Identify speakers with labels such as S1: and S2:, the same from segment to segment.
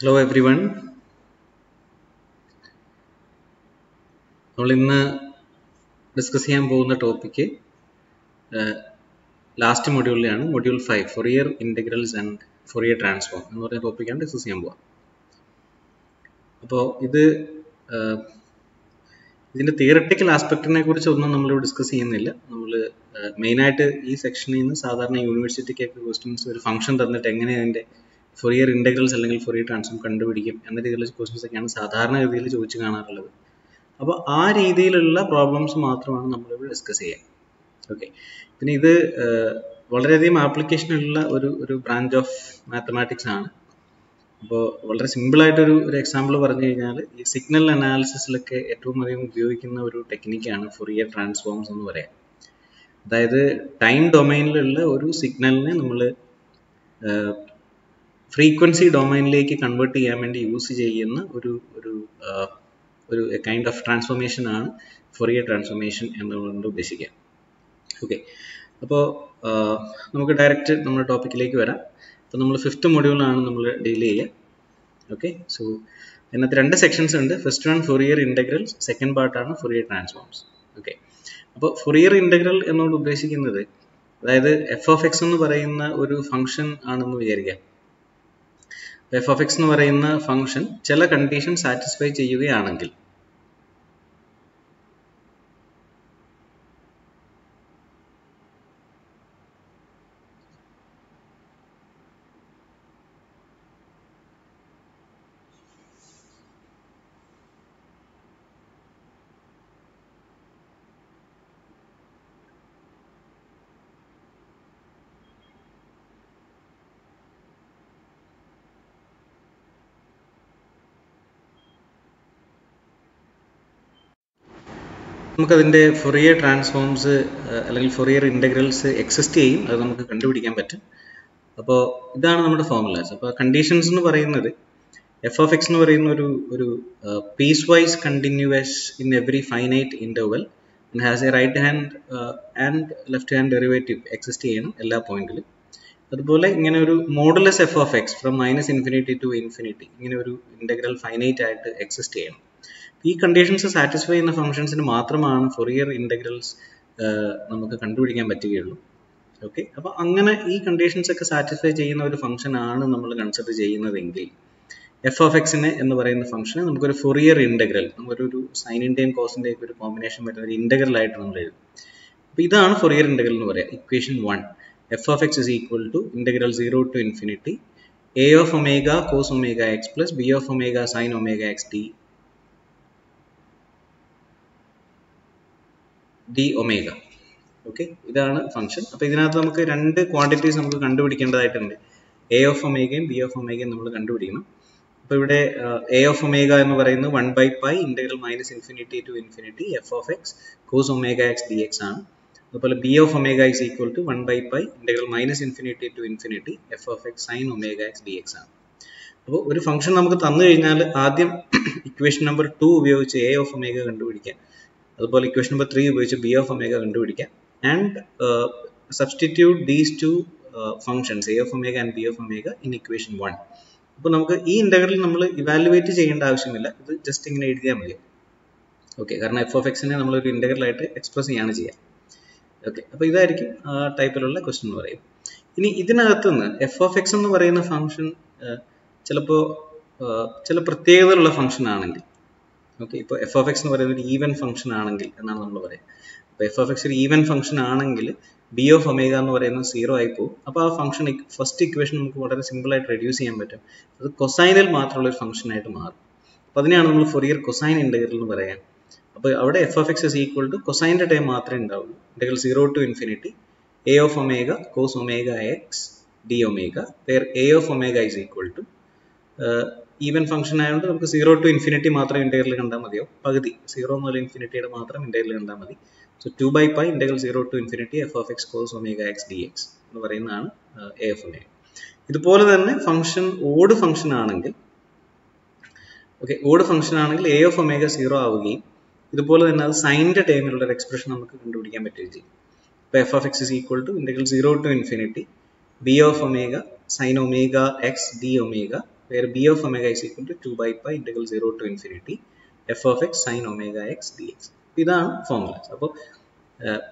S1: Hello everyone. നമ്മൾ ഇന്ന് discuss ചെയ്യാൻ പോകുന്ന ടോപ്പിക്ക് ലാസ്റ്റ് മൊഡ്യൂളിലാണ്, module 5 Fourier integrals and Fourier transform എന്ന് പറയുന്ന ടോപ്പിക്കാണ് ഡിസ്കസ് ചെയ്യാൻ പോകുക. അപ്പോൾ ഇതിൻ്റെ തിയററ്റിക്കൽ ആസ്പെക്റ്റിനെ കുറിച്ച് ഒന്നും നമ്മൾ ഡിസ്കസ് ചെയ്യുന്നില്ല. നമ്മൾ മെയിനായിട്ട് ഈ സെക്ഷനിൽ നിന്ന് സാധാരണ യൂണിവേഴ്സിറ്റിക്കൊക്കെ ക്വസ്റ്റ്യൻസ് ഒരു ഫംഗ്ഷൻ തന്നിട്ട് എങ്ങനെ അതിൻ്റെ ഫൊറിയർ ഇൻ്റഗ്രൽസ് അല്ലെങ്കിൽ ഫൊറിയർ ട്രാൻസ്ഫോം കണ്ടുപിടിക്കും എന്ന രീതിയിലുള്ള ക്വസ്റ്റ്യൻസ് ഒക്കെയാണ് സാധാരണ രീതിയിൽ ചോദിച്ചു കാണാറുള്ളത്. അപ്പോൾ ആ രീതിയിലുള്ള പ്രോബ്ലംസ് മാത്രമാണ് നമ്മളിവിടെ ഡിസ്കസ് ചെയ്യുക. ഓക്കെ, പിന്നെ ഇത് വളരെയധികം ആപ്ലിക്കേഷനുള്ള ഒരു ബ്രാഞ്ച് ഓഫ് മാത്തമാറ്റിക്സ് ആണ്. അപ്പോൾ വളരെ സിമ്പിളായിട്ടൊരു എക്സാമ്പിൾ പറഞ്ഞു കഴിഞ്ഞാൽ ഈ സിഗ്നൽ അനാലിസിസിലൊക്കെ ഏറ്റവും അധികം ഉപയോഗിക്കുന്ന ഒരു ടെക്നിക്കാണ് ഫൊറിയർ ട്രാൻസ്ഫോംസ് എന്ന് പറയാം. അതായത് ടൈം ഡൊമൈനിലുള്ള ഒരു സിഗ്നലിനെ നമ്മൾ ഫ്രീക്വൻസി ഡൊമൈനിലേക്ക് കൺവേർട്ട് ചെയ്യാൻ വേണ്ടി യൂസ് ചെയ്യുന്ന ഒരു കൈൻഡ് ഓഫ് ട്രാൻസ്ഫോർമേഷൻ ആണ് ഫൊറിയർ ട്രാൻസ്ഫോർമേഷൻ എന്നുകൊണ്ട് ഉദ്ദേശിക്കുക. ഓക്കെ, അപ്പോൾ നമുക്ക് ഡയറക്റ്റ് നമ്മുടെ ടോപ്പിക്കിലേക്ക് വരാം. അപ്പോൾ നമ്മൾ 5th മൊഡ്യൂളാണ് നമ്മൾ ഡീൽ ചെയ്യുക. ഓക്കെ, സോ ഇതിനകത്ത് 2 സെക്ഷൻസ് ഉണ്ട്. First one Fourier integrals, second പാർട്ടാണ് ഫൊറിയർ ട്രാൻസ്ഫോംസ്. ഓക്കെ, അപ്പോൾ ഫൊറിയർ ഇൻ്റഗ്രൽ എന്നോട് ഉദ്ദേശിക്കുന്നത് അതായത് എഫ് ഓഫ് എക്സ് എന്ന് പറയുന്ന ഒരു ഫംഗ്ഷൻ ആണെന്ന് വിചാരിക്കാം. എഫ് ഓഫ് എക്സ് എന്ന് പറയുന്ന ഫംഗ്ഷൻ ചില കണ്ടീഷൻ സാറ്റിസ്ഫൈ ചെയ്യുകയാണെങ്കിൽ നമുക്കതിൻ്റെ ഫൊറിയർ ട്രാൻസ്ഫോംസ് അല്ലെങ്കിൽ ഫൊറിയർ ഇൻ്റഗ്രൽസ് എക്സിസ്റ്റ് ചെയ്യും, അത് നമുക്ക് കണ്ടുപിടിക്കാൻ പറ്റും. അപ്പോൾ ഇതാണ് നമ്മുടെ ഫോർമുലാസ്. അപ്പോൾ കണ്ടീഷൻസ് എന്ന് പറയുന്നത് എഫ് ഓഫ് എക്സ് എന്ന് പറയുന്ന ഒരു piecewise continuous in every finite interval and has a right hand and left hand derivative exist ചെയ്യണം എല്ലാ പോയിന്റിലും. അതുപോലെ ഇങ്ങനെ ഒരു modulus f of x from -infinity to infinity ഇങ്ങനെ ഒരു ഇൻ്റഗ്രൽ ഫൈനൈറ്റ് ആയിട്ട് എക്സിസ്റ്റ് ചെയ്യണം. ഈ കണ്ടീഷൻസ് സാറ്റിസ്ഫൈ ചെയ്യുന്ന ഫംഗ്ഷൻസിന് മാത്രമാണ് ഫൊറിയർ ഇൻ്റഗ്രൽസ് നമുക്ക് കണ്ടുപിടിക്കാൻ പറ്റുകയുള്ളൂ. ഓക്കെ, അപ്പോൾ അങ്ങനെ ഈ കണ്ടീഷൻസ് ഒക്കെ സാറ്റിസ്ഫൈ ചെയ്യുന്ന ഒരു ഫംഗ്ഷൻ ആണ് നമ്മൾ കൺസിഡർ ചെയ്യുന്നതെങ്കിൽ എഫ് ഓഫ് എക്സിനെ എന്ന് പറയുന്ന ഫംഗ്ഷനെ നമുക്കൊരു ഫൊറിയർ ഇൻ്റഗ്രൽ, നമുക്കൊരു സൈനിൻ്റെയും കോസിൻ്റെയും ഒരു കോമ്പിനേഷൻ വരുന്ന ഒരു ഇൻ്റഗ്രൽ ആയിട്ട് നമ്മൾ എഴുതും. അപ്പോൾ ഇതാണ് ഫൊറിയർ ഇൻ്റഗ്രൽ എന്ന് പറയാം. Equation 1 f of x is equal to integral 0 to infinity a of omega cos omega x plus b of omega sine omega x d omega. Okay, ഇതാണ് ഫംഗ്ഷൻ. അപ്പോൾ ഇതിനകത്ത് നമുക്ക് 2 ക്വാണ്ടിറ്റീസ് നമുക്ക് കണ്ടുപിടിക്കേണ്ടതായിട്ടുണ്ട്. എ ഓഫ് ഒമേഗയും b of ഒമേഗയും നമ്മൾ കണ്ടുപിടിക്കണം. അപ്പോൾ ഇവിടെ എ ഓഫ് ഒമേഗ എന്ന് പറയുന്നത് 1/π integral -infinity to infinity f of x cos omega x d x ആണ്. അതുപോലെ b of omega is equal to 1/π integral -infinity to infinity f of x sine omega x d x ആണ്. അപ്പോൾ ഒരു function നമുക്ക് തന്നു കഴിഞ്ഞാൽ ആദ്യം equation number 2 ഉപയോഗിച്ച് എ ഓഫ് ഒമേഗ കണ്ടുപിടിക്കാം. അതുപോലെ ഇക്വേഷൻ നമ്പർ 3 ഉപയോഗിച്ച് ബി ഓഫ് ഒമേഗ കണ്ടുപിടിക്കാം. And substitute these 2 functions A of omega and B of omega in equation 1. അപ്പോൾ നമുക്ക് ഈ ഇൻ്റഗ്രൽ നമ്മൾ ഇവാലുവേറ്റ് ചെയ്യേണ്ട ആവശ്യമില്ല, ഇത് ജസ്റ്റ് ഇങ്ങനെ എഴുതിയാൽ മതി. ഓക്കെ, കാരണം എഫ് ഓഫ് എക്സിനെ നമ്മളൊരു ഇൻ്റഗ്രലായിട്ട് എക്സ്പ്രസ് ചെയ്യാണ് ചെയ്യുക. ഓക്കെ, അപ്പോൾ ഇതായിരിക്കും ആ ടൈപ്പിലുള്ള ക്വസ്റ്റ്യൻ എന്ന് പറയും. ഇനി ഇതിനകത്ത് നിന്ന് എഫ് ഓഫ് എക്സ് എന്ന് പറയുന്ന ഫംഗ്ഷൻ ചിലപ്പോൾ ചില പ്രത്യേകതയുള്ള ഫംഗ്ഷൻ ആണെങ്കിൽ, ഓക്കെ, ഇപ്പോൾ എഫ് ഓഫ് എക്സ് എന്ന് പറയുന്ന ഒരു ഈവൻ ഫംഗ്ഷൻ ആണെങ്കിൽ എന്നാണ് നമ്മൾ പറയുക. അപ്പോൾ എഫ് ഓഫ് എക്സ് ഒരു ഈവൻ ഫംഗ്ഷൻ ആണെങ്കിൽ ബി ഓഫ് ഒമേഗ എന്ന് പറയുന്നത് 0 ആയി പോകും. അപ്പോൾ ആ ഫംഗ്ഷൻ ഫസ്റ്റ് ഇക്വേഷൻ നമുക്ക് വളരെ സിമ്പിളായിട്ട് റെഡ്യൂസ് ചെയ്യാൻ പറ്റും. അത് കൊസൈനിൽ മാത്രമുള്ള ഒരു ഫംഗ്ഷൻ ആയിട്ട് മാറും. അപ്പോൾ അതിനെയാണ് നമ്മൾ ഫൊറിയർ കൊസൈൻ ഇൻ്റഗ്രൽ എന്ന് പറയാം. അപ്പോൾ അവിടെ f of x is equal to കൊസൈൻ്റെ ടൈം മാത്രമേ ഉണ്ടാവുള്ളൂ. Integral 0 to infinity a of omega cos omega x d omega where a of omega is equal to even function ആയതുകൊണ്ട് നമുക്ക് 0 ടു ഇൻഫിനിറ്റി മാത്രം ഇൻ്റഗ്രൽ കണ്ടാൽ മതിയാവും. പകുതി 0 മുതൽ ഇൻഫിനിറ്റിയുടെ മാത്രം ഇൻ്റഗ്രൽ കണ്ടാൽ മതി. So 2/π integral 0 to infinity f of x cos omega x d x എന്ന് പറയുന്നതാണ് എ ഓഫ് ഒമേഗ. ഇതുപോലെ തന്നെ ഫംഗ്ഷൻ ഓഡ് ഫംഗ്ഷൻ ആണെങ്കിൽ, ഓക്കെ, ഓഡ് ഫംഗ്ഷൻ ആണെങ്കിൽ എ ഓഫ് ഒമേഗ 0 ആവുകയും ഇതുപോലെ തന്നെ അത് സൈൻ്റെ ടൈമിലുള്ള ഒരു എക്സ്പ്രഷൻ നമുക്ക് കണ്ടുപിടിക്കാൻ പറ്റുകയും ചെയ്യും. ഇപ്പോൾ f of x is equal to integral 0 to infinity b of omega sine omega x d omega where b of omega is equal to 2 by pi integral 0 to infinity f of x sin omega x dx. ഇതാണ് formulas. അപ്പോൾ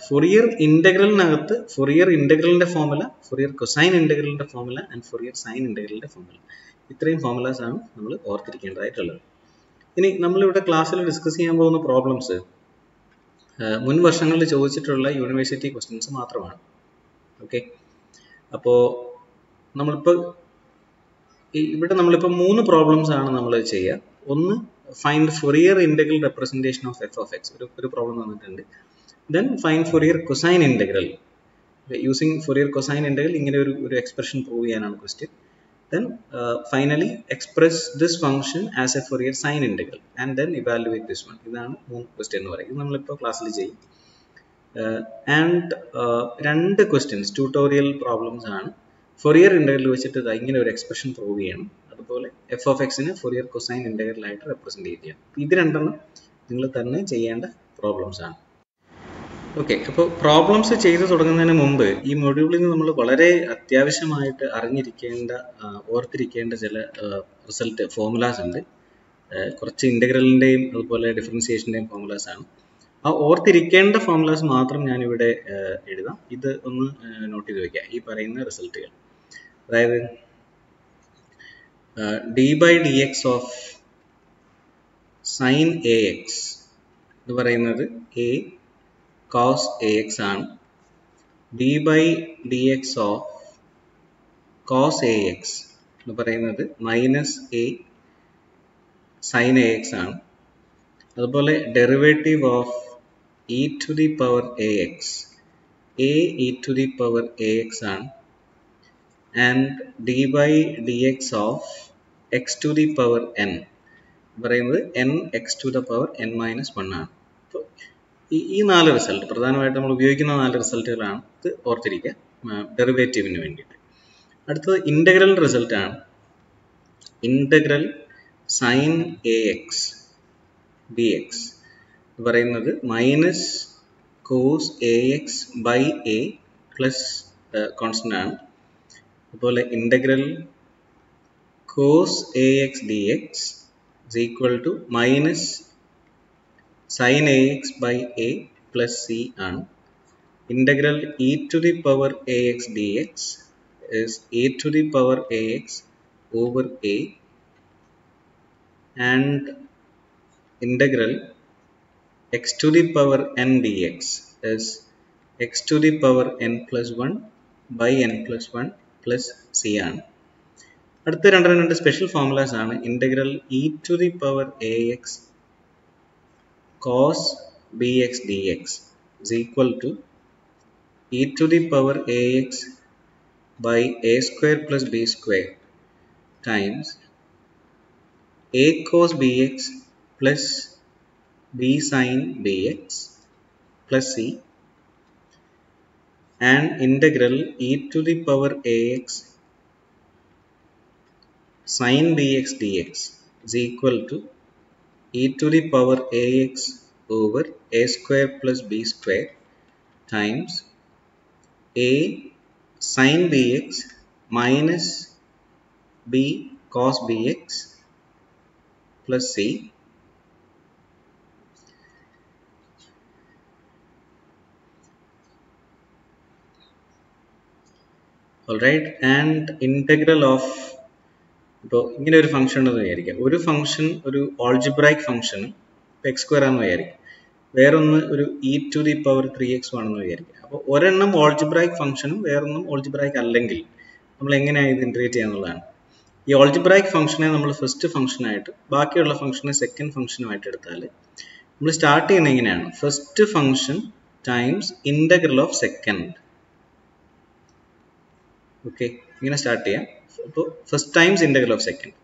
S1: Fourier ഇൻ്റഗ്രലിനകത്ത് Fourier ഇൻ്റഗ്രലിൻ്റെ formula, Fourier cosine ഇൻ്റഗ്രലിൻ്റെ formula and Fourier sine ഇൻ്റഗ്രലിൻ്റെ formula, ഇത്രയും formulas ആണ് നമ്മൾ ഓർത്തിരിക്കേണ്ടതായിട്ടുള്ളത്. ഇനി നമ്മളിവിടെ ക്ലാസ്സിൽ ഡിസ്കസ് ചെയ്യാൻ പോകുന്ന പ്രോബ്ലംസ് മുൻ വർഷങ്ങളിൽ ചോദിച്ചിട്ടുള്ള യൂണിവേഴ്സിറ്റി ക്വസ്റ്റ്യൻസ് മാത്രമാണ്. ഓക്കെ, അപ്പോൾ നമ്മളിപ്പോൾ 3 പ്രോബ്ലംസ് ആണ് നമ്മൾ ചെയ്യുക. ഒന്ന്, find Fourier integral representation of f of X, ഒരു പ്രോബ്ലം തന്നിട്ടുണ്ട്. Then find Fourier cosine integral using Fourier cosine integral, ഇങ്ങനെ ഒരു എക്സ്പ്രഷൻ പ്രൂവ് ചെയ്യാനാണ് question. Then finally express this function as a Fourier sine integral and then evaluate this one. ഇതാണ് 3 question എന്ന് പറയുന്നത്. നമ്മളിപ്പോൾ ക്ലാസ്സിൽ ചെയ്യും. ആൻഡ് 2 ക്വസ്റ്റ്യൻസ് ട്യൂട്ടോറിയൽ പ്രോബ്ലംസ് ആണ്. ഫൊറിയർ ഇൻ്റഗ്രൽ വെച്ചിട്ട് ഇങ്ങനെ ഒരു എക്സ്പ്രഷൻ പ്രൂവ് ചെയ്യണം. അതുപോലെ എഫ് ഓഫ് എക്സിനെ ഫൊറിയർ കൊസൈൻ ഇൻ്റഗ്രൽ ആയിട്ട് റെപ്രസെൻറ്റ് ചെയ്യണം. ഇത് 2 നിങ്ങൾ തന്നെ ചെയ്യേണ്ട പ്രോബ്ലംസ് ആണ്. ഓക്കെ, അപ്പോൾ പ്രോബ്ലംസ് ചെയ്ത് തുടങ്ങുന്നതിന് മുമ്പ് ഈ മൊഡ്യൂളിൽ നിന്ന് നമ്മൾ വളരെ അത്യാവശ്യമായിട്ട് അറിഞ്ഞിരിക്കേണ്ട, ഓർത്തിരിക്കേണ്ട ചില റിസൾട്ട് ഫോർമുലാസ് ഉണ്ട്. കുറച്ച് ഇൻ്റഗ്രലിൻ്റെയും അതുപോലെ ഡിഫറൻസിയേഷൻ്റെയും ഫോർമുലാസ് ആണ്. ആ ഓർത്തിരിക്കേണ്ട ഫോർമുലാസ് മാത്രം ഞാനിവിടെ എഴുതാം. ഇത് ഒന്ന് നോട്ട് ചെയ്ത് വയ്ക്കുക. ഈ പറയുന്ന റിസൾട്ടുകൾ, അതായത് d by d x of sine a x എന്ന് പറയുന്നത് എ cos ax ആണ്. d by dx of cos ax എന്ന് പറയുന്നത് മൈനസ് a sin ax ആണ്. അതുപോലെ derivative of e to the power ax, a e to the power ax ആണ്. And d by dx of x to the power n എന്ന് പറയുന്നത് n x to the power n minus 1 ആണ്. ഈ 4 result പ്രധാനമായിട്ട് നമ്മൾ ഉപയോഗിക്കുന്ന 4 റിസൾട്ടുകളാണ്. ഇത് ഓർത്തിരിക്കുക ഡെറിവേറ്റീവിന് വേണ്ടിയിട്ട്. അടുത്തത് ഇൻ്റഗ്രൽ റിസൾട്ടാണ്. Integral sine a x d x എന്ന് പറയുന്നത് minus cos a x by a plus constant ആണ്. അതുപോലെ integral cos a x d x is equal to minus sin ax by a plus c ആണ്. Integral e to the power ax dx is e to the power ax over a, and integral x to the power n dx is x to the power n plus 1 by n plus 1 plus c ആണ്. അടുത്ത 2 special formulas ആണ്. Integral e to the power ax cos bx dx is equal to e to the power ax by a square plus b square times a cos bx plus b sin bx plus c, and integral e to the power ax sin bx dx is equal to e to the power ax over a square plus b square times a sin bx minus b cos bx plus c, alright, and integral of, ഇപ്പോൾ ഇങ്ങനെ ഒരു function ഉണ്ടെന്ന് വിചാരിക്കാം. ഒരു function ഒരു algebraic function X square ആണെന്ന് വിചാരിക്കും, വേറൊന്ന് ഒരു E to the power 3x ആണെന്ന് വിചാരിക്കുക. അപ്പോൾ ഒരെണ്ണം ഓൾജിബ്രൈക് ഫംഗ്ഷനും വേറൊന്നും ഓൾജിബ്രൈക് അല്ലെങ്കിൽ നമ്മൾ എങ്ങനെയാണ് ഇത് ഇൻറ്റഗ്രേറ്റ് ചെയ്യാന്നുള്ളതാണ്. ഈ ഓൾജിബ്രൈക് ഫംഗ്ഷനെ നമ്മൾ ഫസ്റ്റ് ഫംഗ്ഷനായിട്ട് ബാക്കിയുള്ള ഫംഗ്ഷനെ സെക്കൻഡ് ഫംഗ്ഷനുമായിട്ട് എടുത്താൽ നമ്മൾ സ്റ്റാർട്ട് ചെയ്യുന്നത് എങ്ങനെയാണ്? First function times integral of second. Okay, ഇങ്ങനെ സ്റ്റാർട്ട് ചെയ്യാം. അപ്പോൾ first times integral of second.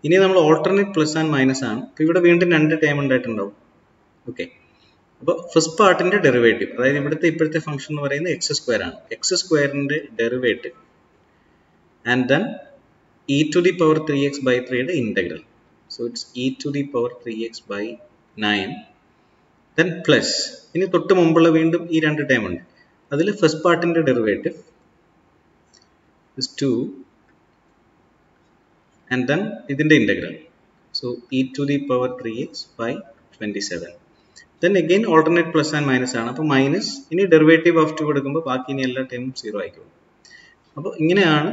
S1: ഇനി നമ്മൾ ഓൾട്ടർനേറ്റ് പ്ലസ് ആൻഡ് മൈനസ് ആണ്. അപ്പോൾ ഇവിടെ വീണ്ടും 2 ടൈം ഉണ്ടായിട്ടുണ്ടാവും. ഓക്കെ, അപ്പോൾ ഫസ്റ്റ് പാർട്ടിൻ്റെ ഡെറിവേറ്റീവ്, അതായത് ഇപ്പോഴത്തെ ഫംഗ്ഷൻ എന്ന് പറയുന്നത് എക്സ് സ്ക്വയർ ആണ്. എക്സ് സ്ക്വയറിൻ്റെ derivative and then e to the power 3x by 3യുടെ ഇൻ്റഗ്രൽ. So it's e to the power 3x by 9 then plus. ഇനി തൊട്ട് മുമ്പുള്ള വീണ്ടും ഈ 2 ടൈം ഉണ്ട്. അതിൽ ഫസ്റ്റ് പാർട്ടിൻ്റെ ഡെറിവേറ്റീവ് is 2 and then ഇതിന്റെ integral. So e to the power 3x by 27. Then again alternate plus and minus ആണ്. അപ്പോൾ മൈനസ് ഇനി ഡെറിവേറ്റീവ് ഓഫ് 2 എടുക്കുമ്പോൾ ബാക്കി ഇനി എല്ലാ ടേമും 0 ആയിക്കോളും. അപ്പോൾ ഇങ്ങനെയാണ്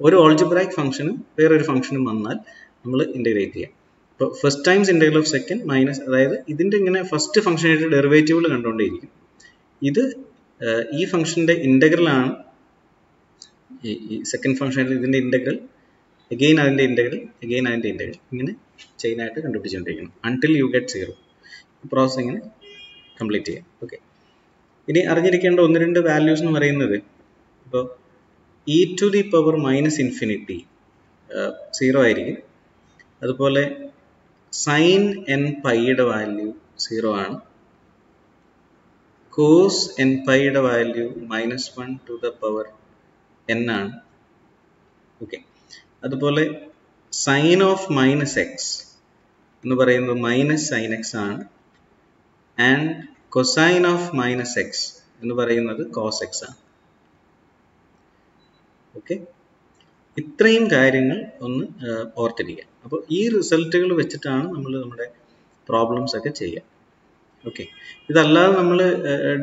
S1: ഒരു ഓൾജിബ്രായിക് ഫംഗ്ഷനും വേറൊരു ഫംഗ്ഷനും വന്നാൽ നമ്മൾ ഇൻ്റഗ്രേറ്റ് ചെയ്യാം. ഇപ്പോൾ first times integral of second minus, അതായത് ഇതിൻ്റെ ഇങ്ങനെ ഫസ്റ്റ് ഫംഗ്ഷനായിട്ട് ഡെറിവേറ്റീവുകൾ കണ്ടുകൊണ്ടേയിരിക്കും. ഇത് ഈ ഫംഗ്ഷൻ്റെ ഇൻ്റഗ്രലാണ്. ഈ സെക്കൻഡ് ഫംഗ്ഷനായിട്ട് ഇതിൻ്റെ ഇൻ്റഗ്രൽ, അഗെയിൻ അതിൻ്റെ ഇൻ്റഗ്രൽ, അഗെയിൻ അതിൻ്റെ ഇൻ്റഗ്രൽ, ഇങ്ങനെ ചെയിനായിട്ട് കണ്ടുപിടിച്ചുകൊണ്ടിരിക്കണം അൺടിൽ യു ഗെറ്റ് 0. പ്രോസസ് ഇങ്ങനെ കംപ്ലീറ്റ് ചെയ്യാം. ഓക്കെ, ഇനി അറിഞ്ഞിരിക്കേണ്ട 1-2 വാല്യൂസ് എന്ന് പറയുന്നത്, ഇപ്പോൾ e to the power minus infinity 0 ആയിരിക്കും. അതുപോലെ സൈൻ എൻ പൈയുടെ വാല്യൂ 0 ആണ്. കോസ് എൻ പൈയുടെ value -1 to the power n ആണ്. ഓക്കെ, അതുപോലെ സൈൻ ഓഫ് മൈനസ് എക്സ് എന്ന് പറയുന്നത് മൈനസ് സൈൻ എക്സ് ആണ്. And cosine of minus x എന്ന് പറയുന്നത് കോസ് എക്സ് ആണ്. ഓക്കെ, ഇത്രയും കാര്യങ്ങൾ ഒന്ന് ഓർത്തിരിക്കുക. അപ്പോൾ ഈ റിസൾട്ടുകൾ വെച്ചിട്ടാണ് നമ്മൾ നമ്മുടെ പ്രോബ്ലംസ് ഒക്കെ ചെയ്യുക. ഓക്കെ, ഇതല്ലാതെ നമ്മൾ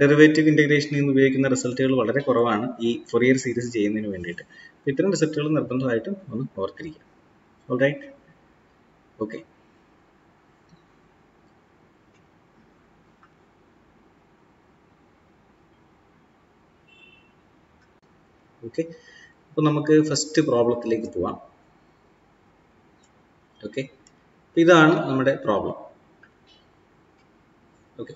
S1: ഡെറിവേറ്റീവ് ഇൻ്റഗ്രേഷനിൽ നിന്ന് ഉപയോഗിക്കുന്ന റിസൾട്ടുകൾ വളരെ കുറവാണ് ഈ ഫൊറിയർ സീരീസ് ചെയ്യുന്നതിന് വേണ്ടിയിട്ട്. ഇത്തരം റിസൾട്ടുകൾ നിർബന്ധമായിട്ടും ഒന്ന് ഓർത്തിരിക്കുക. Alright, okay. ഓക്കെ, അപ്പോൾ നമുക്ക് ഫസ്റ്റ് പ്രോബ്ലത്തിലേക്ക് പോവാം. ഓക്കെ, ഇതാണ് നമ്മുടെ പ്രോബ്ലം. ഓക്കെ,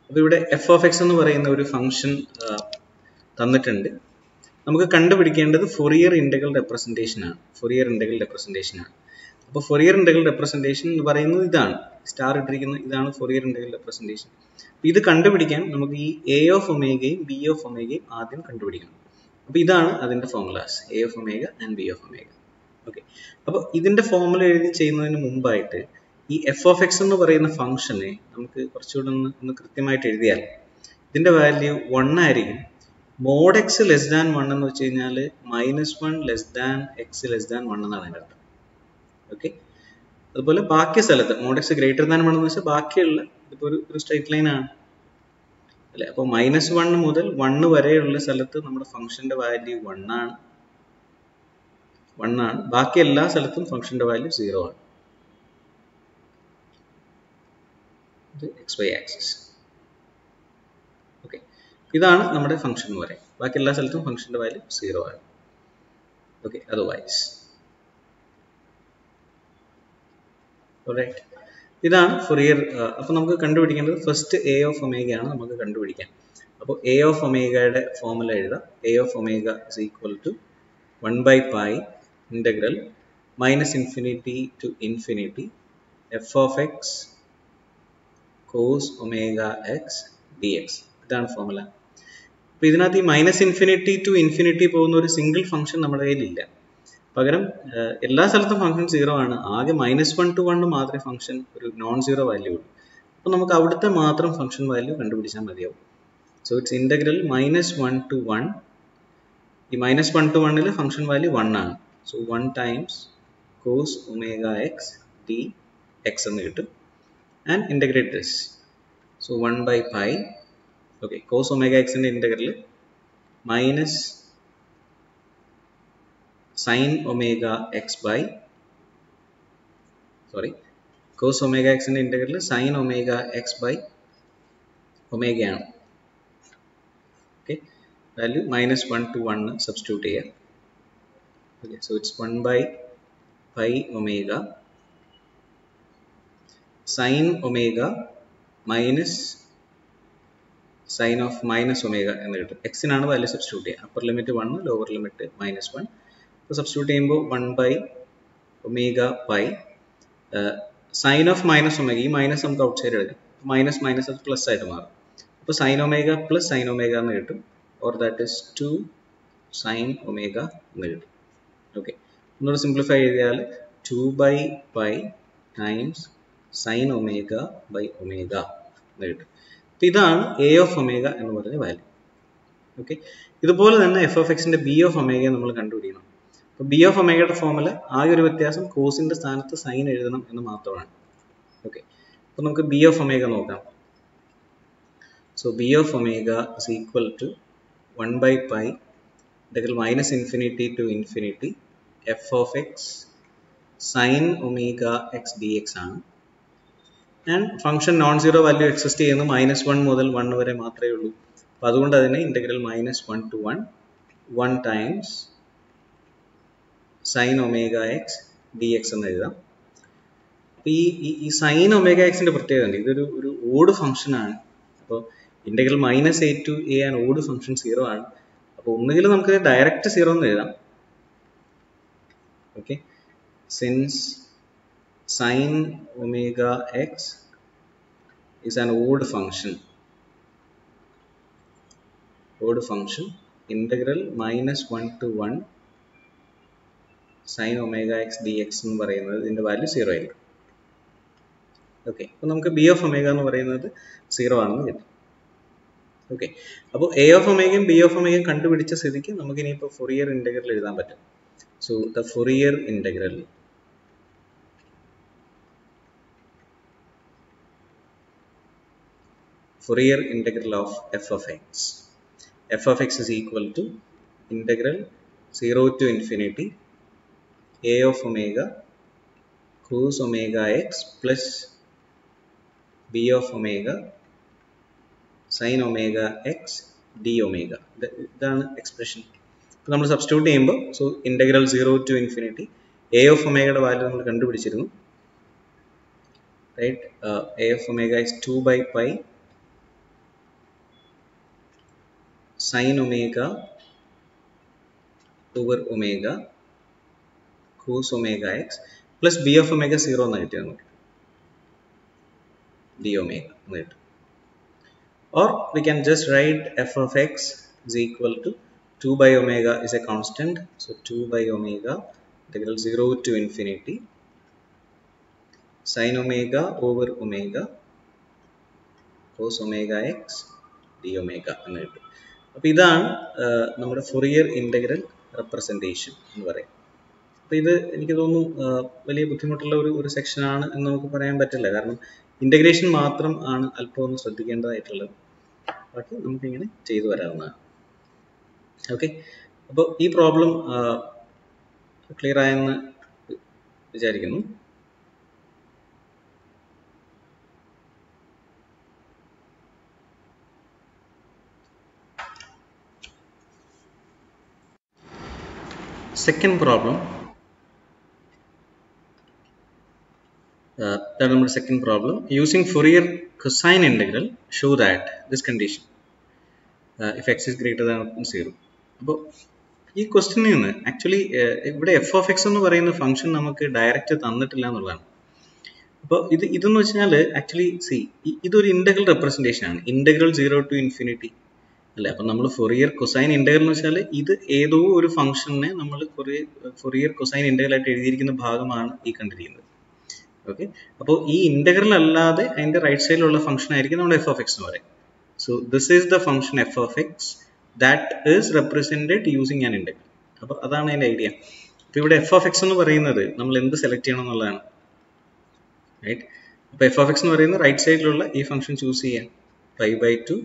S1: അപ്പോൾ ഇവിടെ എഫ് ഓഫ് എക്സ് എന്ന് പറയുന്ന ഒരു ഫംഗ്ഷൻ തന്നിട്ടുണ്ട്. നമുക്ക് കണ്ടുപിടിക്കേണ്ടത് ഫൊറിയർ ഇൻ്റഗ്രൽ റെപ്രസെൻറ്റേഷൻ ആണ്. ഫൊറിയർ ഇൻ്റഗ്രൽ റെപ്രസെൻറ്റേഷൻ ആണ്. അപ്പോൾ ഫൊറിയർ ഇൻ്റഗ്രൽ റെപ്രസെൻറ്റേഷൻ എന്ന് പറയുന്നത് ഇതാണ്, സ്റ്റാർ ഇട്ടിരിക്കുന്ന ഇതാണ് ഫൊറിയർ ഇൻ്റഗ്രൽ റെപ്രസെൻറ്റേഷൻ. ഇത് കണ്ടുപിടിക്കാൻ നമുക്ക് ഈ എ ഓഫ് ഒമേഗയും ബി ഓഫ് ഒമേഗയും ആദ്യം കണ്ടുപിടിക്കണം. അപ്പോൾ ഇതാണ് അതിൻ്റെ formulas, A of omega and B of omega. Okay, അപ്പോൾ ഇതിൻ്റെ ഫോർമുല എഴുതി ചെയ്യുന്നതിന് മുമ്പായിട്ട് ഈ എഫ് ഓഫ് എക്സ് എന്ന് പറയുന്ന ഫംഗ്ഷനെ നമുക്ക് കുറച്ചുകൂടെ ഒന്ന് കൃത്യമായിട്ട് എഴുതിയാൽ ഇതിൻ്റെ വാല്യൂ 1 ആയിരിക്കും. മോഡ് എക്സ് ലെസ് ദാൻ 1 എന്ന് വെച്ച് കഴിഞ്ഞാൽ -1 less than X less than 1 എന്നാണ് അതിൻ്റെ അർത്ഥം. ഓക്കെ, അതുപോലെ ബാക്കി സ്ഥലത്ത് മോഡ് എക്സ് ഗ്രേറ്റർ ദാൻ 1 എന്ന് വെച്ചാൽ ബാക്കിയുള്ള ഇതിപ്പോൾ ഒരു സ്ട്രൈറ്റ് ലൈൻ ആണ് അല്ലേ. അപ്പോൾ -1 മുതൽ 1 വരെയുള്ള സ്ഥലത്ത് നമ്മുടെ ഫംഗ്ഷൻ്റെ വാല്യൂ 1 ആണ്. ബാക്കി എല്ലാ സ്ഥലത്തും ഫംഗ്ഷൻ്റെ വാല്യൂ 0 ആണ്. ഇത് XY ആക്സിസ്. ഓക്കെ, ഇതാണ് നമ്മുടെ ഫംഗ്ഷൻ എന്ന് പറയുന്നത്. ബാക്കി എല്ലാ സ്ഥലത്തും ഫംഗ്ഷൻ്റെ വാല്യൂ 0 ആണ്. ഓക്കെ, അതർവൈസ് ഓൾറൈറ്റ്, ഇതാണ് ഫൊറിയർ. അപ്പോൾ നമുക്ക് കണ്ടുപിടിക്കേണ്ടത് ഫസ്റ്റ് എ ഓഫ് ഒമേഗയാണ് നമുക്ക് കണ്ടുപിടിക്കാൻ. അപ്പോൾ എ ഓഫ് ഒമേഗയുടെ ഫോർമുല എഴുതാം. A of omega is equal to 1/π integral -∞ to ∞ f of x cos omega x dx. ഇതാണ് ഫോർമുല. അപ്പോൾ ഇതിനകത്ത് ഈ -∞ to ∞ പോകുന്ന ഒരു സിംഗിൾ ഫംഗ്ഷൻ നമ്മുടെ കയ്യിലില്ല. പകരം എല്ലാ സ്ഥലത്തും ഫംഗ്ഷൻ 0 ആണ്. ആകെ -1 to 1 മാത്രമേ ഫംഗ്ഷൻ ഒരു നോൺ സീറോ വാല്യൂ ഉള്ളൂ. അപ്പോൾ നമുക്ക് അവിടുത്തെ മാത്രം ഫംഗ്ഷൻ വാല്യൂ കണ്ടുപിടിച്ചാൽ മതിയാവും. So it's integral -1 to 1. ഈ -1 to 1 ഫംഗ്ഷൻ വാല്യൂ 1 ആണ്. So 1 times cos omega x dx എന്ന് കിട്ടും. And integrate this. So 1/π. Okay, cos omega x ൻ്റെ integral minus sin omega x by cos omega x ന്റെ integral sin omega x by omega ആണ്. Okay, value -1 to 1 substitute ചെയ്യാം. Okay, so it's 1/π omega sin omega minus sin of minus omega എന്ന് കിട്ടും. x നാണ് value substitute ചെയ്യുക. Upper limit 1, lower limit -1. അപ്പോൾ substitute ചെയ്യുമ്പോൾ 1/omega π sine of minus omega, ഈ minus നമുക്ക് ഔട്ട് സൈഡ് എടുക്കാം. മൈനസ് മൈനസ് അത് പ്ലസ് ആയിട്ട് മാറും. അപ്പോൾ sine omega plus sine omega എന്ന് കിട്ടും. Or that is 2 sine omega എന്ന് കിട്ടും. ഓക്കെ, ഒന്നുകൂടെ സിംപ്ലിഫൈ ചെയ്താൽ 2/π times sine omega by omega എന്ന് കിട്ടും. അപ്പോൾ ഇതാണ് എ ഓഫ് ഒമേഗ എന്ന് പറയുന്ന വാല്യൂ. ഓക്കെ, ഇതുപോലെ തന്നെ എഫ് ഓഫ് എക്സിൻ്റെ ബി ഓഫ് ഒമേഗ നമ്മൾ കണ്ടുപിടിക്കണം. അപ്പോൾ ബി ഓഫ് ഒമേഗയുടെ ഫോർമുല ആകെ ഒരു വ്യത്യാസം കോസിന്റെ സ്ഥാനത്ത് സൈൻ എഴുതണം എന്ന് മാത്രമാണ്. ഓക്കെ, അപ്പോൾ നമുക്ക് ബി ഓഫ് ഒമേഗ നോക്കാം. So b of omega is equal to 1 by pi integral minus infinity to infinity f of x sin omega x dx ആണ്. And function non zero value exist ചെയ്യുന്നത് -1 മുതൽ 1 വരെ മാത്രമേ ഉള്ളൂ. അപ്പോൾ അതുകൊണ്ട് അതിനെ integral -1 to 1 times sine omega x d x എന്ന് എഴുതാം. അപ്പോൾ ഈ സൈൻ ഒമേഗ എക്സിന്റെ പ്രത്യേകത ഉണ്ട്, ഇതൊരു ഓഡ് ഫംഗ്ഷൻ ആണ്. അപ്പോൾ ഇന്റഗ്രൽ -a to a ആണ് ഓഡ് ഫംഗ്ഷൻ 0 ആണ്. അപ്പോൾ ഒന്നുകിൽ നമുക്ക് ഡയറക്റ്റ് 0 എന്ന് എഴുതാം. Okay, since sin omega x is an odd function integral -1 to 1 sin omega x dx എന്ന് പറയുന്നത് ഇതിന്റെ വാല്യൂ 0 ആയിരിക്കും. ഓക്കെ, അപ്പോൾ നമുക്ക് b of omega എന്ന് പറയുന്നത് 0 ആണെന്ന് കിട്ടും. ഓക്കെ, അപ്പോൾ a of omega b of omega കണ്ടുപിടിച്ച സ്ഥിതിക്ക് നമുക്ക് ഇനിയിപ്പോൾ ഫൊറിയർ ഇന്റഗ്രൽ എഴുതാൻ പറ്റും. So the Fourier integral of f of x. f of x is equal to integral 0 to infinity a of omega cos omega x plus b of omega sin omega x d omega. ഇതാണ് expression. അപ്പോൾ നമ്മൾ substitute ചെയ്യുമ്പോൾ so integral 0 to infinity a of omega value നമ്മൾ കണ്ടുപിടിച്ചിരുന്നു, right? a of omega is 2 by pi sin omega over omega cos omega x plus b of omega 0 എന്ന് കിട്ടിയത് നമുക്ക് d omega എന്ന് കിട്ടും. Or we can just write f of x is equal to 2 by omega is a constant, so 2 by omega integral 0 to infinity sin omega over omega cos omega x d omega എന്ന് കിട്ടും. അപ്പോൾ ഇതാണ് നമ്മുടെ Fourier integral representation എന്ന് പറയും. അപ്പോൾ ഇത് എനിക്ക് തോന്നുന്നു വലിയ ബുദ്ധിമുട്ടുള്ള ഒരു സെക്ഷനാണ് എന്ന് നമുക്ക് പറയാൻ പറ്റില്ല, കാരണം ഇന്റഗ്രേഷൻ മാത്രം ആണ് അല്പം ഒന്ന് ശ്രദ്ധിക്കേണ്ടതായിട്ടുള്ളത്. ബാക്കി നമുക്കിങ്ങനെ ചെയ്തു വരാവുന്നതാണ്. ഓക്കെ, അപ്പോൾ ഈ പ്രോബ്ലം ക്ലിയർ ആയെന്ന് വിചാരിക്കുന്നു. Second problem, that is our second problem. Using Fourier cosine integral, show that this condition, if x is greater than 0. അപ്പോൾ ഈ ക്വസ്റ്റ്യനിൽ നിന്ന് ആക്ച്വലി ഇവിടെ എഫ് ഓഫ് എക്സ് എന്ന് പറയുന്ന ഫംഗ്ഷൻ നമുക്ക് ഡയറക്റ്റ് തന്നിട്ടില്ല എന്നുള്ളതാണ്. അപ്പോൾ ഇതെന്ന് വെച്ചാൽ ആക്ച്വലി ഇതൊരു ഇന്റഗ്രൽ റെപ്രസെൻറ്റേഷൻ ആണ്, ഇന്റഗ്രൽ 0 to infinity അല്ലേ. അപ്പം നമ്മൾ ഫൊറിയർ കൊസൈൻ ഇന്റഗ്രൽ എന്ന് വെച്ചാൽ ഇത് ഏതോ ഒരു ഫംഗ്ഷനെ നമ്മൾ ഫൊറിയർ കൊസൈൻ ഇന്റഗ്രൽ ആയിട്ട് എഴുതിയിരിക്കുന്ന ഭാഗമാണ് ഈ കണ്ടിരിക്കുന്നത്. ഓക്കെ, അപ്പോൾ ഈ ഇന്റഗ്രൽ അല്ലാതെ അതിന്റെ റൈറ്റ് സൈഡിലുള്ള ഫംഗ്ഷൻ ആയിരിക്കും നമ്മൾ എഫ് ഓഫ് എക്സ് എന്ന് പറയും. So this is the function f of X that is represented using an integral. അപ്പോൾ അതാണ് അതിന്റെ ഐഡിയ. അപ്പോൾ ഇവിടെ എഫ് ഓഫ് എക്സ് എന്ന് പറയുന്നത് നമ്മൾ എന്ത് സെലക്ട് ചെയ്യണം എന്നുള്ളതാണ്, റൈറ്റ്? അപ്പോൾ എഫ് ഓഫ് എക്സ് എന്ന് പറയുന്നത് റൈറ്റ് സൈഡിലുള്ള ഈ ഫംഗ്ഷൻ ചൂസ് ചെയ്യാം, π/2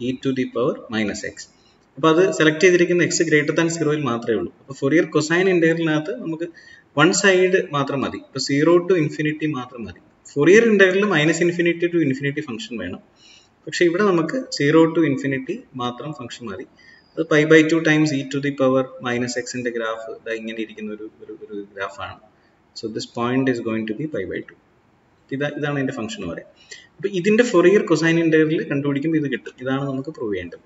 S1: e to the power minus x. അപ്പോൾ അത് സെലക്ട് ചെയ്തിരിക്കുന്ന എക്സ് ഗ്രേറ്റർ ദാൻ 0 മാത്രമേ ഉള്ളൂ. അപ്പോൾ ഫൊറിയർ കൊസൈൻ ഇന്റഗ്രലിനകത്ത് നമുക്ക് വൺ സൈഡ് മാത്രം മതി, ഇപ്പോൾ 0 to infinity മാത്രം മതി. ഫൊറിയർ ഇന്റഗ്രലിൽ -∞ to infinity ഫംഗ്ഷൻ വേണം, പക്ഷേ ഇവിടെ നമുക്ക് 0 to infinity മാത്രം ഫംഗ്ഷൻ മതി. അത് π/2 times e to the power minus x ന്റെ ഗ്രാഫ് ഇങ്ങനെ ഇരിക്കുന്ന ഒരു ഗ്രാഫാണ്. So this point is going to be π/2. ഇതാണ് അതിന്റെ ഫംഗ്ഷൻ എന്ന് പറയാം. അപ്പോൾ ഇതിന്റെ ഫൊറിയർ കൊസൈൻ ഇന്റഗ്രൽ കണ്ടുപിടിക്കുമ്പോൾ ഇത് കിട്ടും. ഇതാണ് നമുക്ക് പ്രൂവ് ചെയ്യേണ്ടത്.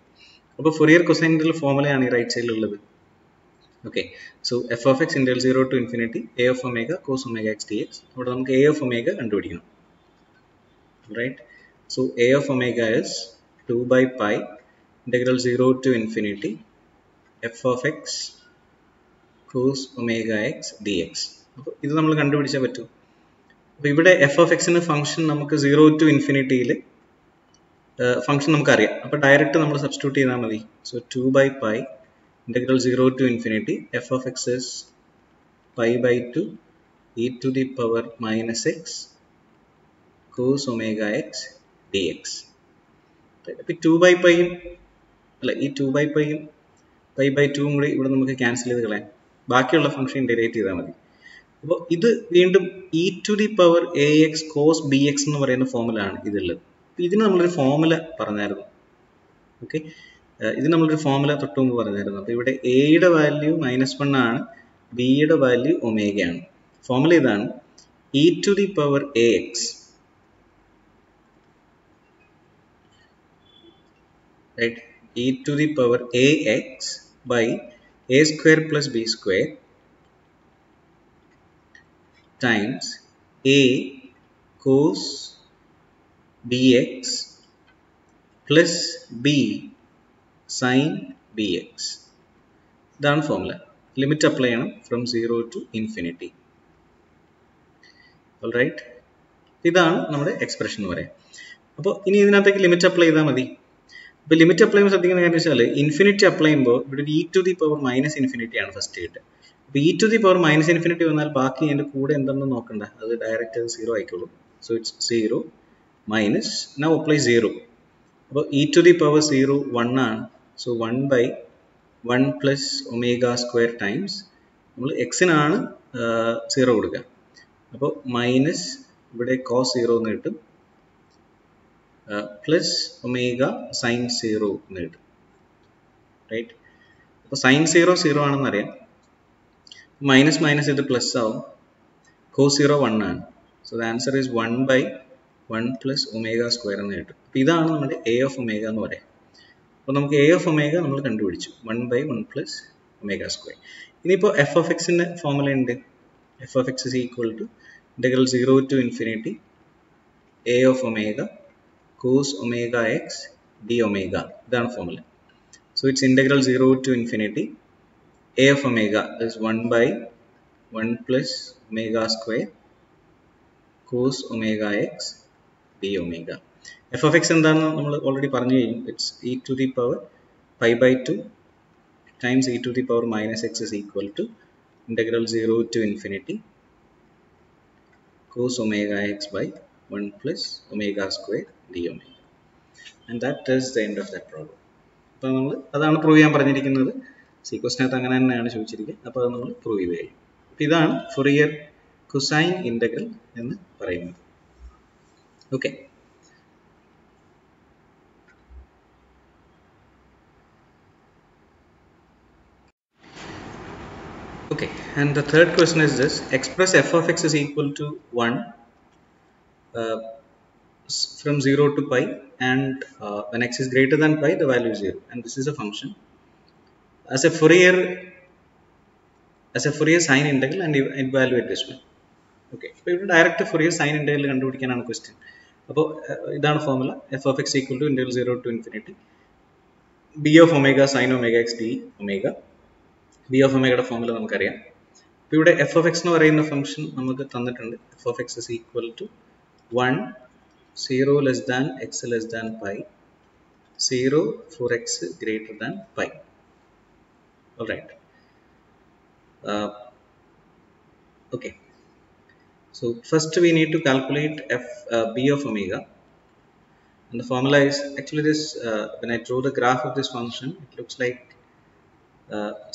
S1: അപ്പോൾ ഫൊറിയർ കൊസൈൻ ഇന്റഗ്രൽ ഫോർമുലയാണ് ഈ റൈറ്റ് സൈഡിലുള്ളത്. Okay, so f of x integral 0 to infinity a of omega cos omega x dx. അവിടെ നമുക്ക് a of omega കണ്ടുപിടിക്കണം, right? So a of omega is 2 by pi integral 0 to infinity f of x cos omega x dx. അപ്പോൾ ഇത് നമ്മൾ കണ്ടുപിടിച്ചാൽ പറ്റും. അപ്പോൾ ഇവിടെ എഫ് ഓഫ് എക്സിന് ഫംഗ്ഷൻ നമുക്ക് 0 to infinity ഫംഗ്ഷൻ നമുക്കറിയാം. അപ്പോൾ ഡയറക്റ്റ് നമ്മൾ സബ്സ്റ്റിറ്റ്യൂട്ട് ചെയ്താൽ മതി. So 2 by pi integral 0 to infinity f of x is pi by 2 e to the power minus x cos omega x dx. അപ്പോൾ 2 by pi അല്ല ഈ 2 by pi pi by 2 കൂടി ഇവിടെ നമുക്ക് ക്യാൻസൽ ചെയ്ത് കളയാം. ബാക്കിയുള്ള ഫംഗ്ഷൻ ഇൻ്റഗ്രേറ്റ് ചെയ്താൽ മതി. അപ്പോൾ ഇത് വീണ്ടും e to the power a x cos b x എന്ന് പറയുന്ന ഫോമുലയാണ് ഇതുള്ളത്. ഇതിന് നമ്മളൊരു ഫോമുല പറഞ്ഞായിരുന്നു. ഓക്കെ, ഇത് നമ്മളൊരു ഫോമുല തൊട്ട് മുമ്പ് പറഞ്ഞായിരുന്നു. അപ്പോൾ ഇവിടെ എയുടെ വാല്യൂ -1 ആണ്, ബിയുടെ വാല്യൂ ഒമേഗയാണ്. ഫോമുല ഇതാണ്, e to the power a x right, e to the power a x by a square plus b square times a cos bx plus b sin bx. ഇതാണ് ഫോമുല. ലിമിറ്റ് അപ്ലൈ ചെയ്യണം from 0 to infinity. Alright, ഇതാണ് നമ്മുടെ expression എന്ന് പറയാം. അപ്പോൾ ഇനി ഇതിനകത്തേക്ക് ലിമിറ്റ് അപ്ലൈ ചെയ്താൽ മതി. അപ്പോൾ ലിമിറ്റ് അപ്ലൈ ചെയ്യുമ്പോൾ ശ്രദ്ധിക്കുന്ന കാര്യം വെച്ചാൽ ഇൻഫിനിറ്റി അപ്ലൈ ചെയ്യുമ്പോൾ ഇവിടെ ഒരു ഇ ടു ദി പവർ -∞ ആണ് ഫസ്റ്റ് കിട്ടുക. അപ്പോൾ ഇ ടു ദി പവർ -∞ വന്നാൽ ബാക്കി അതിൻ്റെ കൂടെ എന്തെന്ന് നോക്കണ്ട, അത് ഡയറക്റ്റ് അത് 0 ആയിക്കോളും. So it's 0 minus now apply 0. അപ്പോൾ ഇ ടു ദി പവർ 0 1 ആണ്. So 1 by 1 plus omega square times നമ്മൾ എക്സിനാണ് 0 കൊടുക്കുക. അപ്പോൾ മൈനസ് ഇവിടെ cos 0 എന്ന് കിട്ടും, പ്ലസ് ഒമേഗ സൈൻ 0 എന്ന് കിട്ടും. റൈറ്റ്, അപ്പോൾ സൈൻ 0 ആണെന്നറിയാം. മൈനസ് മൈനസ് ഇത് പ്ലസ് ആവും. cos 0 1 ആണ്. So the answer is 1 by 1 plus omega square എന്ന് കിട്ടും. അപ്പോൾ ഇതാണ് നമ്മുടെ എ ഓഫ് ഒമേഗ എന്ന് പറയാം. അപ്പോൾ നമുക്ക് എ ഓഫ് ഒമേഗ നമ്മൾ കണ്ടുപിടിച്ചു, 1 by 1 plus omega square. ഇനിയിപ്പോൾ എഫ് ഓഫ് എക്സിൻ്റെ ഫോമുല ഉണ്ട്. F of x is equal to integral 0 to infinity a of omega cos omega x d omega. ഇതാണ് formula. So it's integral 0 to infinity a of omega is 1 by 1 plus omega square cos omega x d omega. f of x എന്താണെന്ന് നമ്മൾ already പറഞ്ഞു കഴിഞ്ഞു. It's e to the power pi by 2 times e to the power minus x is equal to integral 0 to infinity cos omega x by 1 plus omega square d omega. And that is the end of that problem. അപ്പോൾ നമ്മൾ അതാണ് prove ചെയ്യാൻ പറഞ്ഞിരിക്കുന്നത്. ക്വസ്റ്റിനകത്ത് അങ്ങനെ തന്നെയാണ് ചോദിച്ചിരിക്കുന്നത്. അപ്പോൾ അത് നമ്മൾ പ്രൂവ് ചെയ്ത് കഴിയും. അപ്പോൾ ഇതാണ് ഫൊറിയർ കൊസൈൻ ഇൻ്റഗ്രൽ എന്ന് പറയുന്നത്. Okay, okay, and the third question is this: express f of x is equal to 1 from 0 to pi, and when x is greater than pi the value is 0, and this is a function as a Fourier sine integral and evaluate this one. Okay, അപ്പോൾ ഇവിടെ direct Fourier sine integral കണ്ടുപിടിക്കാനാണ് question. അപ്പോൾ ഇതാണ് formula, f of x equal to integral 0 to infinity b of omega sine omega x d omega. B of ഒമേഗയുടെ ഫോമുല നമുക്കറിയാം. അപ്പോൾ ഇവിടെ എഫ് ഓഫ് എക്സ് എന്ന് പറയുന്ന ഫംഗ്ഷൻ നമുക്ക് തന്നിട്ടുണ്ട്. F of x is equal to 1 0 less than x less than pi 0 for x greater than pi. All right. Okay, so first we need to calculate b of omega, and the formula is actually this. When I draw the graph of this function, it looks like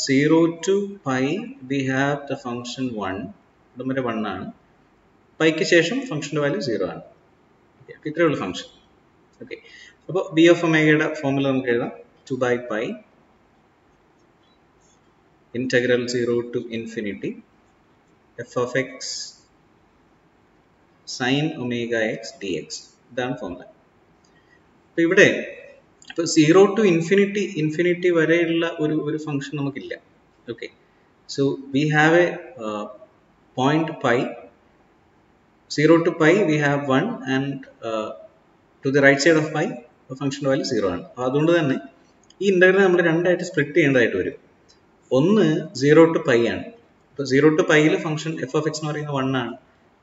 S1: 0 to pi we have the function 1. നമ്മുടെ 1 ആണ്. പൈക്ക് ശേഷം ഫംഗ്ഷൻ്റെ value 0 ആണ്. ഇത്രയുള്ള function. Okay, അപ്പോൾ B of ഒമേഗയുടെ formula നമുക്ക് എഴുതാം. 2 by pi integral 0 to infinity f of x sin omega x dx. ഇതാണ് ഫോമുല. അപ്പോൾ ഇവിടെ ഇപ്പോൾ 0 to ഇൻഫിനിറ്റി വരെയുള്ള ഒരു ഫംഗ്ഷൻ നമുക്കില്ല. Okay, so we have A point pi. 0 to pi we have 1, and to the right side of pi the function value 0 ആണ്. അപ്പോൾ അതുകൊണ്ട് തന്നെ ഈ ഇന്റഗ്രൽ നമ്മൾ രണ്ടായിട്ട് സ്പ്ലിറ്റ് ചെയ്യേണ്ടതായിട്ട് വരും. ഒന്ന് 0 to pi ആണ്. അപ്പോൾ 0 to piയിൽ ഫംഗ്ഷൻ എഫ് ഓഫ് എക്സ് എന്ന് പറയുന്നത് 1 ആണ്.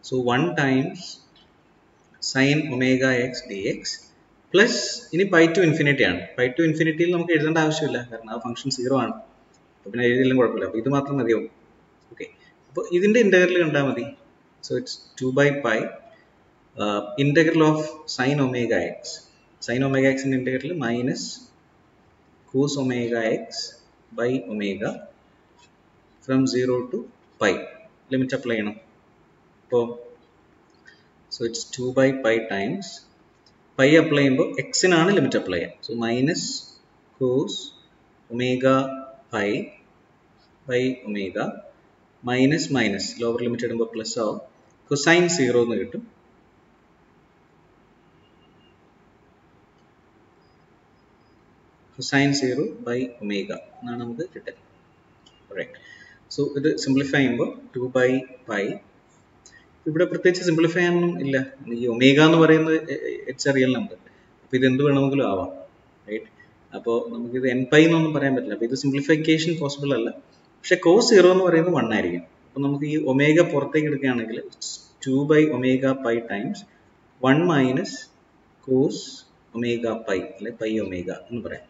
S1: So 1 times sine omega x d x plus ഇനി പൈ ടു ഇൻഫിനിറ്റി ആണ്. പൈ ടു ഇൻഫിനിറ്റിയിൽ നമുക്ക് എഴുതേണ്ട ആവശ്യമില്ല, കാരണം ആ ഫംഗ്ഷൻ 0 ആണ്. അപ്പോൾ പിന്നെ എഴുതിയില്ലെങ്കിൽ കുഴപ്പമില്ല. അപ്പോൾ ഇത് മാത്രം മതിയാവും. ഓക്കെ, അപ്പോൾ ഇതിൻ്റെ ഇൻ്റഗ്രൽ കണ്ടാൽ മതി. So it's 2 by pi integral of sin omega x. Sin omega x in integral minus cos omega x by omega from 0 to pi. Limit apply ചെയ്യണം. അപ്പോൾ so it's 2 by pi times pi apply ചെയ്യുമ്പോൾ x നാണ് limit apply ചെയ്യുക. So minus cos omega pi by omega minus minus lower limit ഇടുമ്പോൾ plus ആവും. Cosine 0 എന്ന് കിട്ടും. Cosine 0 by omega എന്നാണ് നമുക്ക് കിട്ടുക. റൈറ്റ്. സോ ഇത് സിംപ്ലിഫൈ ചെയ്യുമ്പോൾ 2 by pi. ഇവിടെ പ്രത്യേകിച്ച് സിംപ്ലിഫൈ ചെയ്യാനൊന്നും ഇല്ല. ഈ ഒമേഗ എന്ന് പറയുന്നത് ഇറ്റ്സ് എ റിയൽ നമ്പർ. അപ്പോൾ ഇത് എന്ത് വേണമെങ്കിലും ആവാം. റൈറ്റ്. അപ്പോൾ നമുക്കിത് n pi എന്നൊന്നും പറയാൻ പറ്റില്ല. അപ്പോൾ ഇത് സിംപ്ലിഫിക്കേഷൻ പോസിബിൾ അല്ല. പക്ഷെ cos 0 എന്ന് പറയുന്നത് 1 ആയിരിക്കും. അപ്പോൾ നമുക്ക് ഈ ഒമേഗ പുറത്തേക്ക് എടുക്കുകയാണെങ്കിൽ 2 by omega pi times 1 minus cos omega pi അല്ലെ pi omega എന്ന് പറയാം.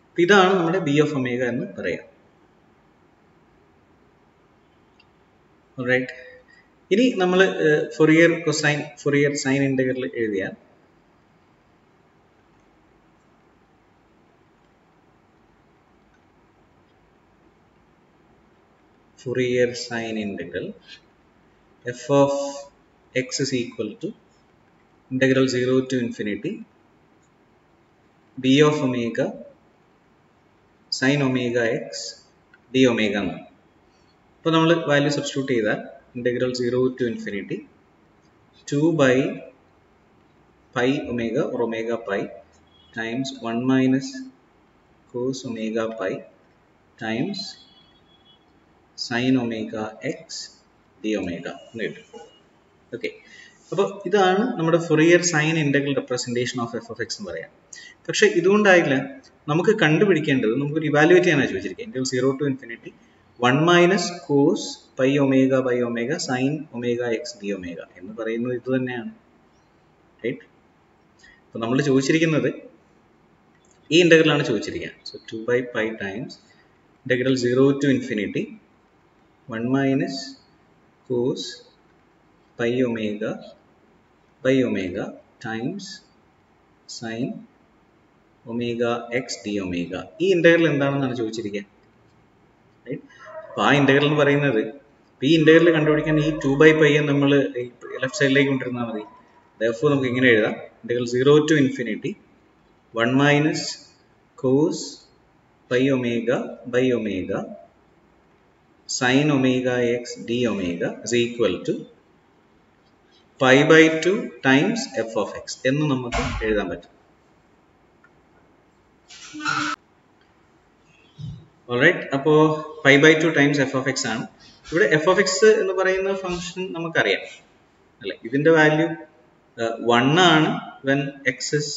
S1: അപ്പോൾ ഇതാണ് നമ്മുടെ b of omega എന്ന് പറയാം. റൈറ്റ്. ഇനി നമ്മൾ Fourier cosine Fourier sine integral എഴുതിയാൽ Fourier sine integral f of x is equal to integral 0 to infinity b of omega sin omega x d omega. അപ്പോൾ നമ്മൾ വാല്യൂ സബ്സ്റ്റിറ്റ്യൂട്ട് ചെയ്താൽ integral 0 to infinity 2 by pi omega or omega pi times 1 minus cos omega pi times sin omega x d omega എന്ന് കിട്ടും. Okay. അപ്പോൾ ഇതാണ് നമ്മുടെ Fourier sine integral representation of f of x എന്ന് പറയാം. പക്ഷേ ഇതുകൊണ്ടായില്ല, നമുക്ക് കണ്ടുപിടിക്കേണ്ടത്, നമുക്കൊരു ഇവാലുവേറ്റ് ചെയ്യാനാണ് ചോദിച്ചിരിക്കുക. Integral 0 to infinity 1 minus cos pi omega by omega sin omega x d omega എന്ന് പറയുന്നത് ഇത് തന്നെയാണ്. റൈറ്റ്. അപ്പോൾ നമ്മൾ ചോദിച്ചിരിക്കുന്നത് ഈ ഇന്റഗ്രലാണ് ചോദിച്ചിരിക്കുക. So 2 by pi times integral 0 to infinity 1 minus cos pi omega by omega times sin omega x d omega. ഈ ഇന്റഗ്രൽ എന്താണെന്നാണ് ചോദിച്ചിരിക്കുക. റൈറ്റ്. അപ്പോൾ ആ ഇന്റഗ്രൽ എന്ന് പറയുന്നത്, ഈ ഇന്റഗ്രൽ കണ്ടുപിടിക്കാൻ ഈ 2 by pi നമ്മൾ ലെഫ്റ്റ് സൈഡിലേക്ക് കൊണ്ടിരുന്നാൽ മതി. therefore നമുക്ക് ഇങ്ങനെ എഴുതാം, integral 0 to infinity 1 minus cos pi omega by omega sin omega x d omega is equal to pi by 2 times f of x എന്ന് നമുക്ക് എഴുതാൻ പറ്റും. ഓൾറൈറ്റ്. അപ്പോൾ pi by 2 times f of x ആണ്. ഇവിടെ f of x എന്ന് പറയുന്ന function നമുക്കറിയാം അല്ലെ. ഇതിന്റെ വാല്യൂ 1 ആണ് when x is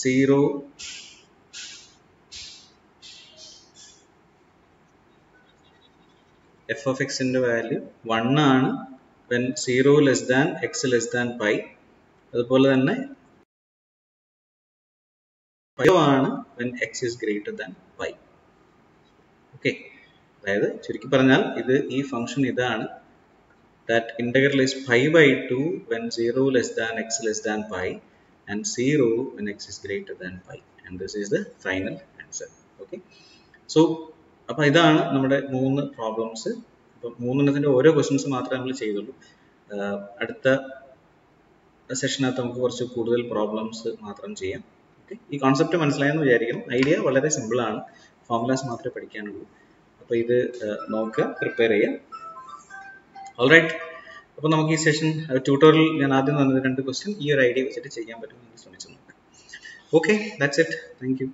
S1: 0 f of x ന്റെ വാല്യൂ 1 ആണ് when 0 less than x less than pi. അതുപോലെ തന്നെ ആണ് when x is greater than pi. Okay. അതായത് ചുരുക്കി പറഞ്ഞാൽ ഇത് ഈ ഫംഗ്ഷൻ ഇതാണ്. that integral is pi by 2 when 0 less than x less than pi and 0 when x is greater than pi, and this is the final answer. Okay. So അപ്പോൾ ഇതാണ് നമ്മുടെ 3 problems. അപ്പോൾ 3 ഓരോ ക്വസ്റ്റ്യൻസ് മാത്രമേ നമ്മൾ ചെയ്തുള്ളൂ. അടുത്ത സെഷനകത്ത് നമുക്ക് കുറച്ച് കൂടുതൽ പ്രോബ്ലംസ് മാത്രം ചെയ്യാം. ഓക്കെ. ഈ കോൺസെപ്റ്റ് മനസ്സിലായെന്ന് വിചാരിക്കണം. ഐഡിയ വളരെ സിമ്പിളാണ്, ഫോർമുലാസ് മാത്രമേ പഠിക്കാനുള്ളൂ. അപ്പോൾ ഇത് നോക്കുക, പ്രിപ്പയർ ചെയ്യുക. ഓൾറൈറ്റ്. അപ്പോൾ നമുക്ക് ഈ സെഷൻ ട്യൂട്ടോറിയൽ ഞാൻ ആദ്യം തന്നത് 2 ക്വസ്റ്റ്യൻ ഈ ഒരു ഐഡിയ വെച്ചിട്ട് ചെയ്യാൻ പറ്റുമെന്ന് ശ്രമിച്ചു നോക്കാം. Okay, that's it. Thank you.